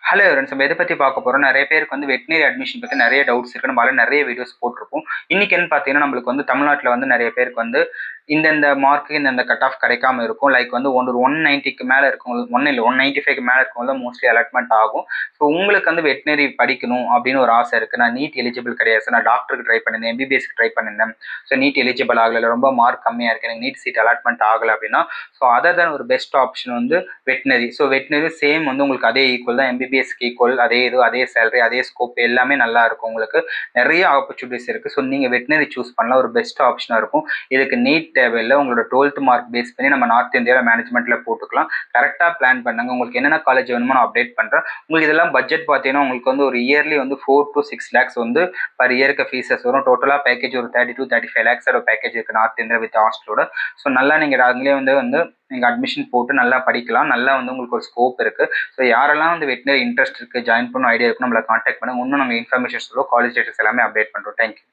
Hello friends, நம்ம எதை பற்றி பார்க்க போகிறோம்? நிறைய பேருக்கு வந்து வெட்டினரி அட்மிஷன் பற்றி நிறைய டவுட்ஸ் இருக்குது. நம்மளால நிறைய வீடியோஸ் போட்டிருப்போம். இன்னைக்கு என்ன பார்த்தீங்கன்னா, நம்மளுக்கு வந்து தமிழ்நாட்டில் வந்து நிறைய பேருக்கு வந்து இந்தந்த மார்க்கு இந்தந்த கட் ஆஃப் கிடைக்காம இருக்கும். லைக் வந்து ஒரு 190க்கு மேலே இருக்கவங்களுக்கு, ஒன்றும் இல்லை 195க்கு மேலே இருக்கவங்க மோஸ்ட்லி அலாட்மெண்ட் ஆகும். ஸோ உங்களுக்கு வந்து வெட்டினரி படிக்கணும் அப்படின்னு ஒரு ஆசை இருக்குது. நான் நீட் எலிஜிபிள் கிடையாது சார், நான் டாக்டருக்கு ட்ரை பண்ணியிருந்தேன், எம்பிபிஎஸ்க்கு ட்ரை பண்ணியிருந்தேன், ஸோ நீட் எலிஜிபிள் ஆகலை, ரொம்ப மார்க் கம்மியாக இருக்குது, எனக்கு நீட் சீட் அலாட்மெண்ட் ஆகலை அப்படின்னா, ஸோ அதர் தான் ஒரு பெஸ்ட் ஆப்ஷன் வந்து வெட்டினரி. ஸோ வெட்டினரி சேம் வந்து உங்களுக்கு அதே ஈக்குவல் தான், எம்பிபிஎஸ்க்கு ஈக்குவல், அதே இது, அதே சேலரி, அதே ஸ்கோப், எல்லாமே நல்லா இருக்கும். உங்களுக்கு நிறைய ஆப்பர்ச்சுனிட்டிஸ் இருக்குது. ஸோ நீங்கள் வெட்டினரி சூஸ் பண்ணலாம், ஒரு பெஸ்ட் ஆப்ஷனாக இருக்கும். இதுக்கு நீட் தேவையில்லை, உங்களோட 12th மார்க் பேஸ் பண்ணி நம்ம நார்த் இந்தியாவில் மேனேஜ்மெண்ட்டில் போட்டுக்கலாம். கரெக்டாக பிளான் பண்ணுங்க. உங்களுக்கு என்னென்ன காலேஜ் வேணுமோ நான் அப்டேட் பண்ணுறேன். உங்களுக்கு இதெல்லாம் பட்ஜெட் பார்த்தீங்கன்னா உங்களுக்கு வந்து ஒரு இயர்லி வந்து 4 to 6 lakhs வந்து பர் இயருக்கு ஃபீஸஸ் வரும். டோட்டலாக பேக்கேஜ் ஒரு 30 to 35 lakhs பேக்கேஜ் இருக்குது நார்த் இந்தியா வித் ஹாஸ்டலோட. ஸோ நல்லா நீங்கள் அதுலேயே வந்து நீங்கள் அட்மிஷன் போட்டு நல்லா படிக்கலாம். நல்லா வந்து உங்களுக்கு ஒரு ஸ்கோப் இருக்குது. ஸோ யாரெல்லாம் வந்து வெட்டினரி இன்ட்ரெஸ்ட் இருக்குது, ஜாயின் பண்ண ஐடியா இருக்கும், நம்மளை கான்டாக்ட் பண்ணுங்க. இன்னும் நாங்கள் இன்ஃபர்மேஷன் சொல்லுவோம், காலேஜ் டீட்டெயில்ஸ் எல்லாமே அப்டேட் பண்ணுறோம். தேங்க்யூ.